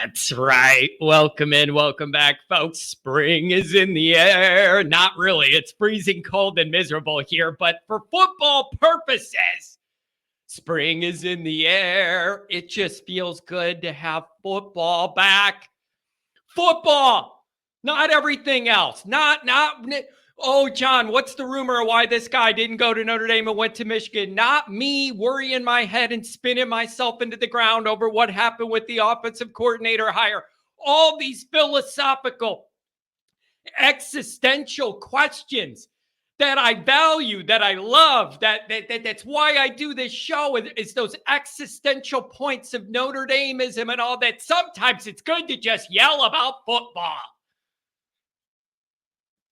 That's right. Welcome in, welcome back, folks. Spring is in the air. Not really. It's freezing cold and miserable here, but for football purposes, spring is in the air. It just feels good to have football back. Football, not everything else. Oh, John, what's the rumor of why this guy didn't go to Notre Dame and went to Michigan? Not me worrying my head and spinning myself into the ground over what happened with the offensive coordinator hire. All these philosophical, existential questions that I value, that I love, that's why I do this show, is those existential points of Notre Dameism and all that. Sometimes it's good to just yell about football.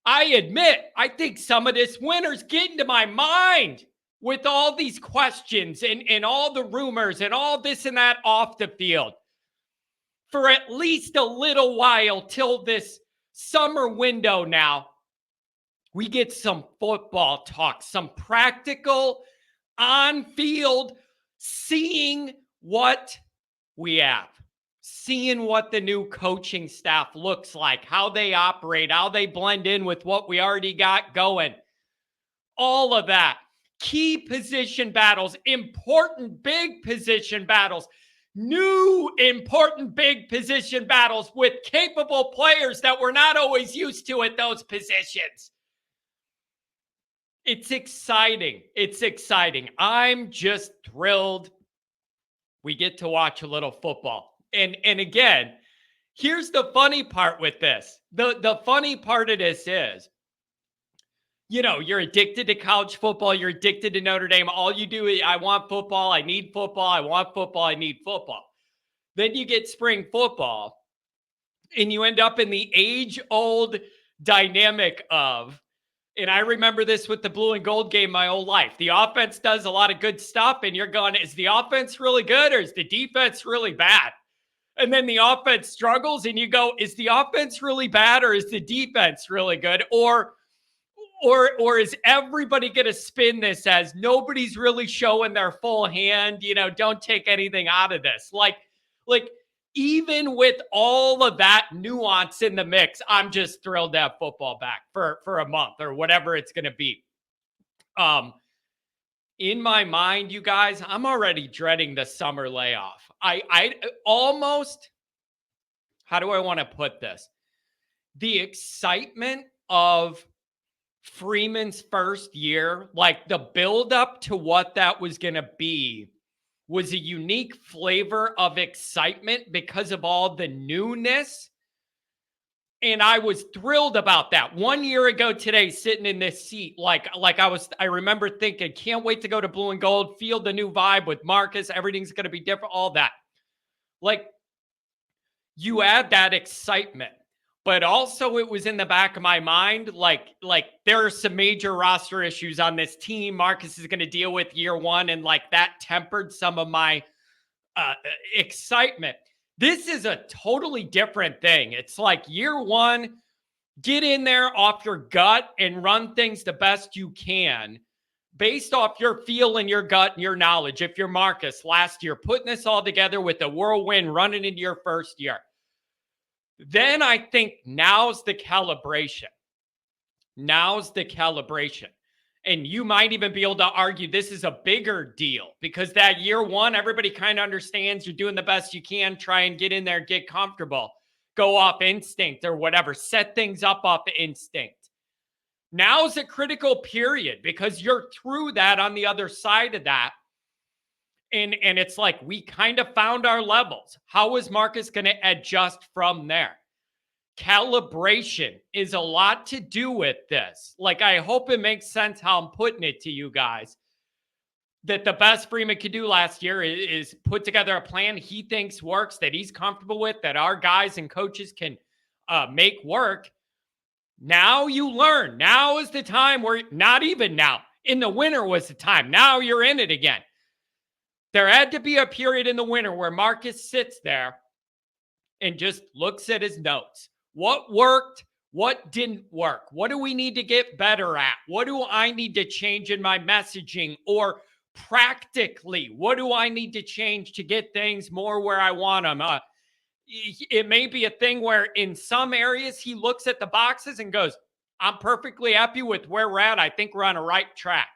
I admit, I think some of this winter's getting to my mind with all these questions and all the rumors and all this and that off the field for at least a little while till this summer window now. We get some football talk, some practical on-field, seeing what we have. Seeing what the new coaching staff looks like, how they operate, how they blend in with what we already got going. All of that. Key position battles, important big position battles, new important big position battles with capable players that we're not always used to at those positions. It's exciting. It's exciting. I'm just thrilled we get to watch a little football. And again, here's the funny part with this. The funny part of this is, you're addicted to college football. You're addicted to Notre Dame. All you do is, I want football. I need football. I want football. I need football. Then you get spring football, and you end up in the age-old dynamic of, and I remember this with the blue and gold game my whole life. The offense does a lot of good stuff, and you're going, is the offense really good or is the defense really bad? And then the offense struggles and you go, is the offense really bad or is the defense really good? Or is everybody going to spin this as nobody's really showing their full hand? Don't take anything out of this. Like even with all of that nuance in the mix, I'm just thrilled to have football back for a month or whatever it's going to be. In my mind, you guys, I'm already dreading the summer layoff. I almost, how do I want to put this? The excitement of Freeman's first year, like the buildup to what that was going to be, was a unique flavor of excitement because of all the newness. And I was thrilled about that. 1 year ago today, sitting in this seat, I remember thinking, can't wait to go to blue and gold, feel the new vibe with Marcus. Everything's going to be different, all that. You add that excitement, but also it was in the back of my mind, like there are some major roster issues on this team Marcus is going to deal with year one. And that tempered some of my excitement. This is a totally different thing. It's like year one, get in there off your gut and run things the best you can based off your feel and your gut and your knowledge. If you're Marcus last year, putting this all together with a whirlwind running into your first year, then I think now's the calibration. Now's the calibration. And you might even be able to argue this is a bigger deal because that year one, everybody kind of understands you're doing the best you can, try and get in there, get comfortable, go off instinct or whatever, set things up off the instinct. Now's a critical period because you're through that on the other side of that. And it's like we kind of found our levels. How is Marcus going to adjust from there? Calibration is a lot to do with this. I hope it makes sense how I'm putting it to you guys. That the best Freeman could do last year is put together a plan he thinks works, that he's comfortable with, that our guys and coaches can make work. Now you learn. Now is the time where, not even now, in the winter was the time. Now you're in it again. There had to be a period in the winter where Marcus sits there and just looks at his notes. What worked? What didn't work? What do we need to get better at? What do I need to change in my messaging or practically, what do I need to change to get things more where I want them? It may be a thing where in some areas he looks at the boxes and goes, I'm perfectly happy with where we're at. I think we're on a right track.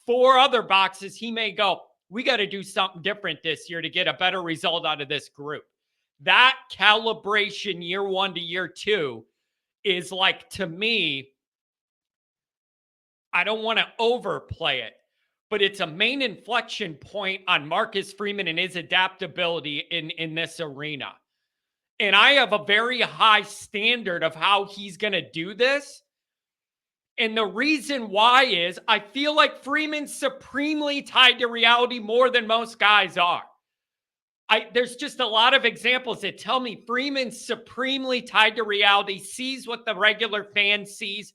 For other boxes, he may go, we got to do something different this year to get a better result out of this group. That calibration year 1 to year 2 is like, to me, I don't want to overplay it, but it's a main inflection point on Marcus Freeman and his adaptability in this arena. And I have a very high standard of how he's going to do this. And the reason why is I feel like Freeman's supremely tied to reality more than most guys are. There's just a lot of examples that tell me Freeman's supremely tied to reality, sees what the regular fan sees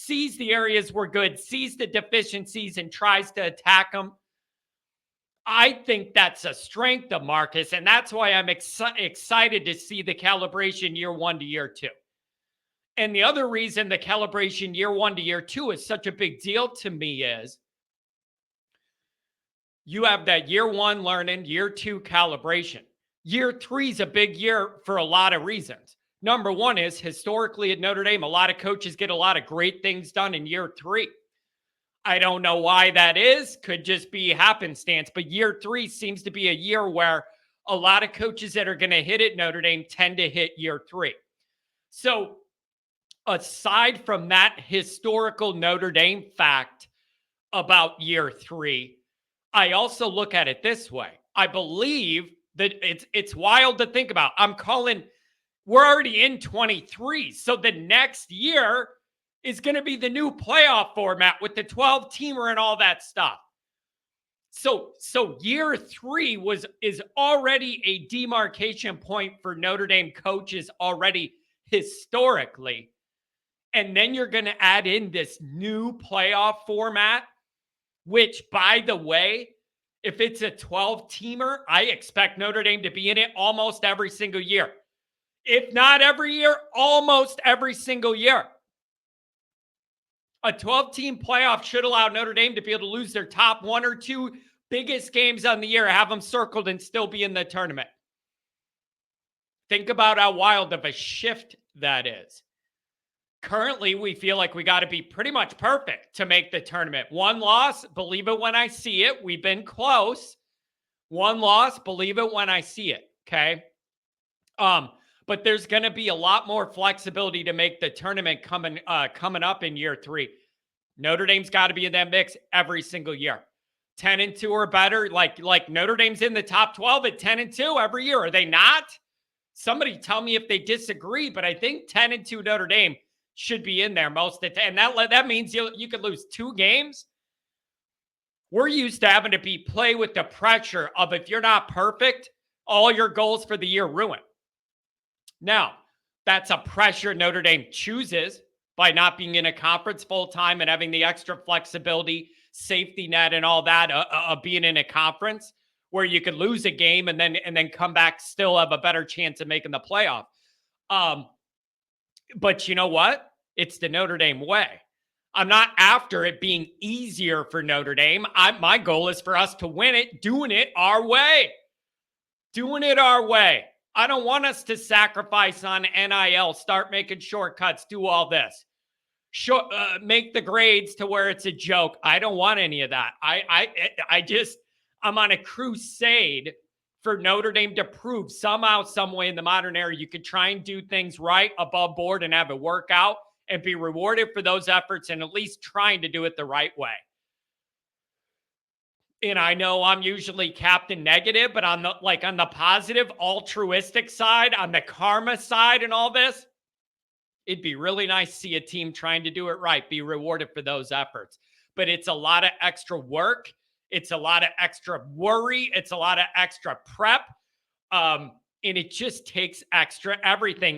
the areas we're good, sees the deficiencies, and tries to attack them. I think that's a strength of Marcus, and that's why I'm excited to see the calibration year 1 to year 2. And the other reason the calibration year 1 to year 2 is such a big deal to me is you have that year 1 learning, year 2 calibration. Year 3 is a big year for a lot of reasons. Number one is historically at Notre Dame, a lot of coaches get a lot of great things done in year 3. I don't know why that is. Could just be happenstance. But year 3 seems to be a year where a lot of coaches that are going to hit at Notre Dame tend to hit year 3. So aside from that historical Notre Dame fact about year 3, I also look at it this way. I believe that it's wild to think about. We're already in 23. So the next year is going to be the new playoff format with the 12-teamer and all that stuff. So year 3 is already a demarcation point for Notre Dame coaches already historically. And then you're going to add in this new playoff format, which, by the way, if it's a 12-teamer, I expect Notre Dame to be in it almost every single year. If not every year, almost every single year. A 12-team playoff should allow Notre Dame to be able to lose their top 1 or 2 biggest games on the year, have them circled, and still be in the tournament. Think about how wild of a shift that is. Currently, we feel like we got to be pretty much perfect to make the tournament. 1 loss, believe it when I see it. We've been close. 1 loss, believe it when I see it. Okay. But there's going to be a lot more flexibility to make the tournament coming up in year 3. Notre Dame's got to be in that mix every single year. 10-2 or better. Like Notre Dame's in the top 12 at 10-2 every year. Are they not? Somebody tell me if they disagree, but I think 10-2 Notre Dame should be in there most of the time. And that means you could lose 2 games. We're used to having to play with the pressure of, if you're not perfect, all your goals for the year ruined. Now, that's a pressure Notre Dame chooses by not being in a conference full time and having the extra flexibility, safety net, and all that of being in a conference where you could lose a game and then come back, still have a better chance of making the playoff. But you know what? It's the Notre Dame way. I'm not after it being easier for Notre Dame. My goal is for us to win it, doing it our way. Doing it our way. I don't want us to sacrifice on NIL, start making shortcuts, do all this. Make the grades to where it's a joke. I don't want any of that. I'm on a crusade for Notre Dame to prove somehow, some way in the modern era, you could try and do things right above board and have it work out and be rewarded for those efforts and at least trying to do it the right way. And I know I'm usually Captain Negative, but on the positive, altruistic side, on the karma side and all this, it'd be really nice to see a team trying to do it right, be rewarded for those efforts. But it's a lot of extra work. It's a lot of extra worry. It's a lot of extra prep. And it just takes extra everything.